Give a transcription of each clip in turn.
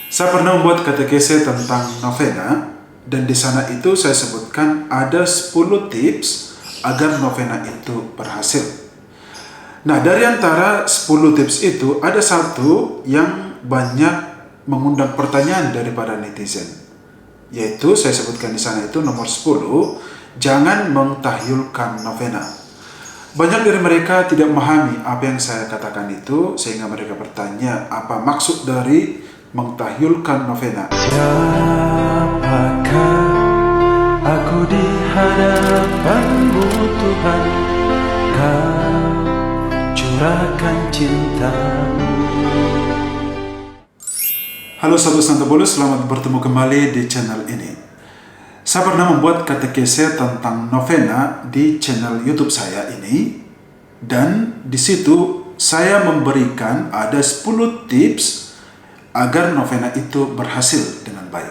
Saya pernah membuat katekese tentang novena, dan di sana itu saya sebutkan ada 10 tips agar novena itu berhasil. Nah, dari antara 10 tips itu ada satu yang banyak mengundang pertanyaan daripada netizen, yaitu saya sebutkan di sana itu nomor 10, jangan mengtahyulkan novena. Banyak dari mereka tidak memahami apa yang saya katakan itu, sehingga mereka bertanya apa maksud dari mengtahyulkan novena. Siapakah aku di hadapan-Mu Tuhan, Kau curahkan cinta-Mu. Halo sahabat Santo Paulus, selamat bertemu kembali di channel ini. Saya pernah membuat katekese tentang novena di channel YouTube saya ini, dan di situ saya memberikan ada 10 tips agar novena itu berhasil dengan baik.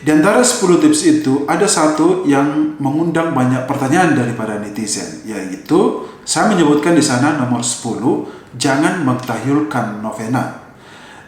Di antara 10 tips itu ada satu yang mengundang banyak pertanyaan daripada netizen, yaitu saya menyebutkan di sana nomor 10, jangan mengtahyulkan novena.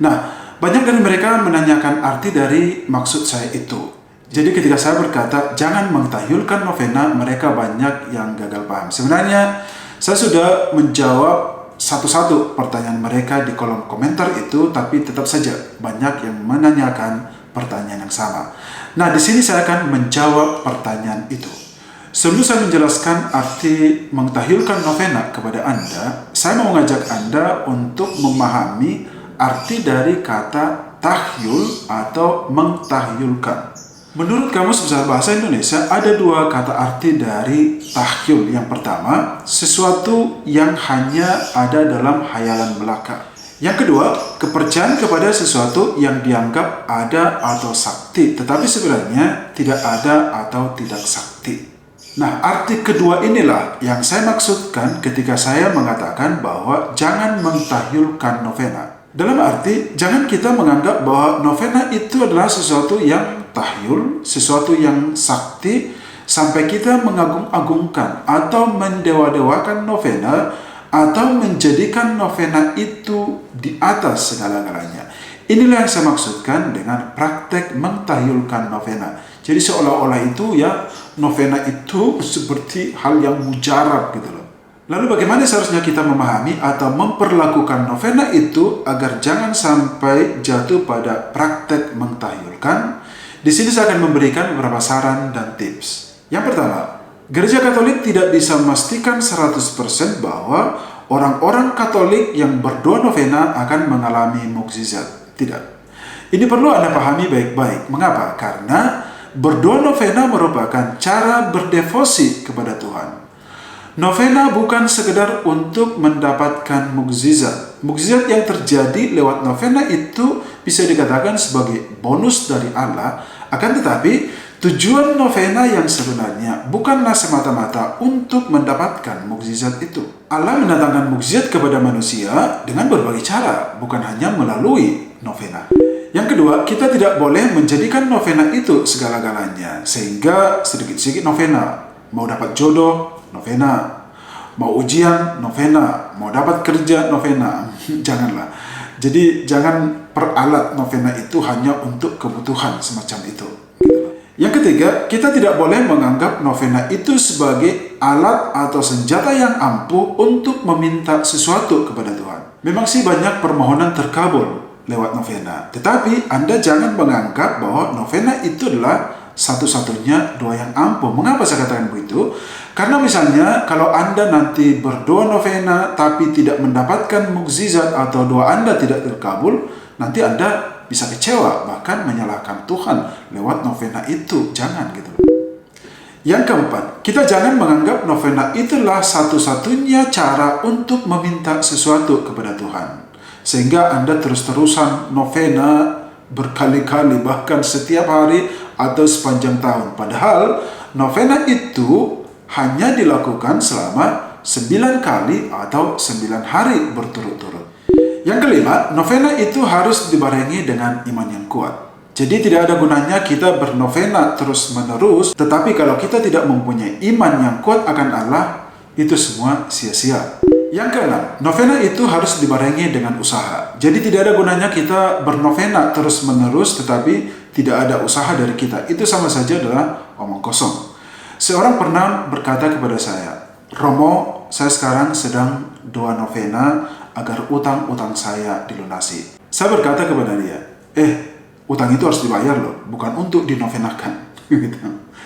Nah, banyak dari mereka menanyakan arti dari maksud saya itu. Jadi ketika saya berkata jangan mengtahyulkan novena, mereka banyak yang gagal paham. Sebenarnya saya sudah menjawab satu-satu pertanyaan mereka di kolom komentar itu, tapi tetap saja banyak yang menanyakan pertanyaan yang sama. Nah, di sini saya akan menjawab pertanyaan itu. Sebelum saya menjelaskan arti mengtahyulkan novena kepada Anda, saya mau mengajak Anda untuk memahami arti dari kata tahyul atau mengtahyulkan. Menurut Kamus Besar Bahasa Indonesia, ada dua kata arti dari tahyul. Yang pertama, sesuatu yang hanya ada dalam hayalan belaka. Yang kedua, kepercayaan kepada sesuatu yang dianggap ada atau sakti, tetapi sebenarnya tidak ada atau tidak sakti. Nah, arti kedua inilah yang saya maksudkan ketika saya mengatakan bahwa jangan mengtahyulkan novena. Dalam arti, jangan kita menganggap bahwa novena itu adalah sesuatu yang tahyul, sesuatu yang sakti, sampai kita mengagung-agungkan atau mendewa-dewakan novena, atau menjadikan novena itu di atas segala-galanya. Inilah yang saya maksudkan dengan praktek mengtahyulkan novena. Jadi seolah-olah itu ya, novena itu seperti hal yang mujarab gitu loh. Lalu bagaimana seharusnya kita memahami atau memperlakukan novena itu agar jangan sampai jatuh pada praktek mengtahyulkan? Di sini saya akan memberikan beberapa saran dan tips. Yang pertama, Gereja Katolik tidak bisa memastikan 100% bahwa orang-orang Katolik yang berdoa novena akan mengalami mukjizat. Tidak. Ini perlu Anda pahami baik-baik. Mengapa? Karena berdoa novena merupakan cara berdevosi kepada Tuhan. Novena bukan sekedar untuk mendapatkan mukjizat. Mukjizat yang terjadi lewat novena itu bisa dikatakan sebagai bonus dari Allah. Akan tetapi, tujuan novena yang sebenarnya bukanlah semata-mata untuk mendapatkan mukjizat itu. Allah mendatangkan mukjizat kepada manusia dengan berbagai cara, bukan hanya melalui novena. Yang kedua, kita tidak boleh menjadikan novena itu segala-galanya, sehingga sedikit-sedikit novena. Mau dapat jodoh, novena. Mau ujian, novena. Mau dapat kerja, novena. Janganlah. Jadi jangan peralat novena itu hanya untuk kebutuhan semacam itu. Yang ketiga, kita tidak boleh menganggap novena itu sebagai alat atau senjata yang ampuh untuk meminta sesuatu kepada Tuhan. Memang sih banyak permohonan terkabul lewat novena. Tetapi Anda jangan menganggap bahwa novena itu adalah satu-satunya doa yang ampuh. Mengapa saya katakan begitu? Karena misalnya kalau Anda nanti berdoa novena tapi tidak mendapatkan mukjizat atau doa Anda tidak terkabul, nanti Anda bisa kecewa, bahkan menyalahkan Tuhan lewat novena itu. Jangan gitu. Yang keempat, kita jangan menganggap novena itulah satu-satunya cara untuk meminta sesuatu kepada Tuhan. Sehingga Anda terus-terusan novena berkali-kali, bahkan setiap hari atau sepanjang tahun. Padahal novena itu hanya dilakukan selama 9 kali atau 9 hari berturut-turut. Yang kelima, novena itu harus dibarengi dengan iman yang kuat. Jadi tidak ada gunanya kita bernovena terus-menerus, tetapi kalau kita tidak mempunyai iman yang kuat akan Allah, itu semua sia-sia. Yang keenam, novena itu harus dibarengi dengan usaha. Jadi tidak ada gunanya kita bernovena terus-menerus tetapi tidak ada usaha dari kita. Itu sama saja adalah omong kosong. Seorang pernah berkata kepada saya, "Romo, saya sekarang sedang doa novena agar utang-utang saya dilunasi." Saya berkata kepada dia, utang itu harus dibayar loh, bukan untuk dinovenakan.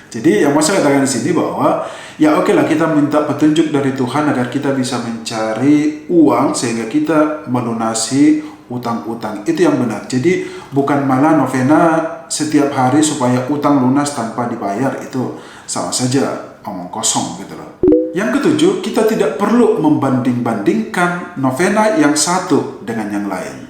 Jadi yang mau saya katakan di sini bahwa ya oke lah, kita minta petunjuk dari Tuhan agar kita bisa mencari uang sehingga kita melunasi utang-utang. Itu yang benar. Jadi bukan malah novena setiap hari supaya utang lunas tanpa dibayar. Itu sama saja omong kosong gitu loh. Yang ketujuh, kita tidak perlu membanding-bandingkan novena yang satu dengan yang lain.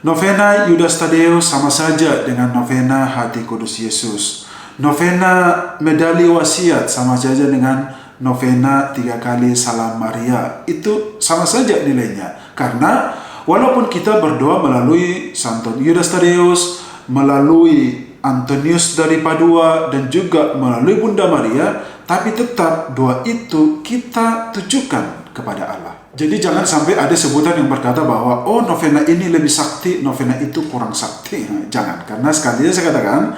Novena Judas Tadeus sama saja dengan novena Hati Kudus Yesus. Novena medali wasiat sama saja dengan novena 3 kali Salam Maria. Itu sama saja nilainya. Karena walaupun kita berdoa melalui Santo Judas Tadeus, melalui Antonius dari Padua, dan juga melalui Bunda Maria, tapi tetap doa itu kita tujukan kepada Allah. Jadi jangan sampai ada sebutan yang berkata bahwa novena ini lebih sakti, novena itu kurang sakti. Jangan, karena sekali saya katakan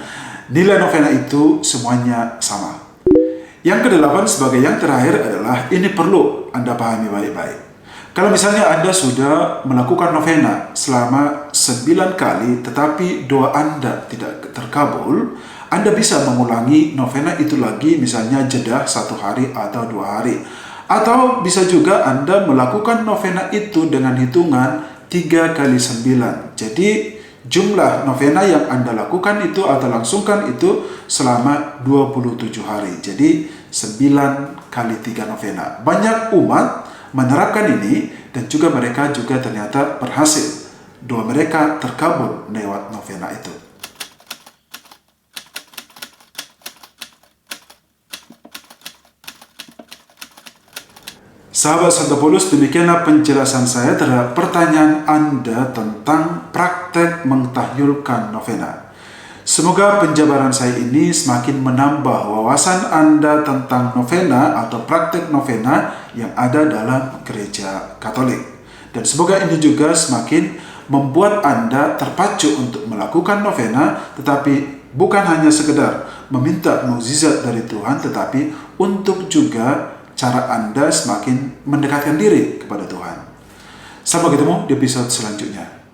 nilai novena itu semuanya sama. Yang kedelapan sebagai yang terakhir adalah ini perlu Anda pahami baik-baik. Kalau misalnya Anda sudah melakukan novena selama 9 kali tetapi doa Anda tidak terkabul, Anda bisa mengulangi novena itu lagi, misalnya jeda 1 hari atau 2 hari. Atau bisa juga Anda melakukan novena itu dengan hitungan 3 kali 9. Jadi jumlah novena yang Anda lakukan itu atau langsungkan itu selama 27 hari. Jadi 9 kali 3 novena. Banyak umat menerapkan ini dan juga mereka juga ternyata berhasil. Doa mereka terkabul lewat novena itu. Sahabat Santo Paulus, demikianlah penjelasan saya terhadap pertanyaan Anda tentang praktek mentahyulkan novena. Semoga penjabaran saya ini semakin menambah wawasan Anda tentang novena atau praktek novena yang ada dalam gereja Katolik. Dan semoga ini juga semakin membuat Anda terpacu untuk melakukan novena, tetapi bukan hanya sekedar meminta mukjizat dari Tuhan, tetapi untuk juga cara Anda semakin mendekatkan diri kepada Tuhan. Sampai ketemu di episode selanjutnya.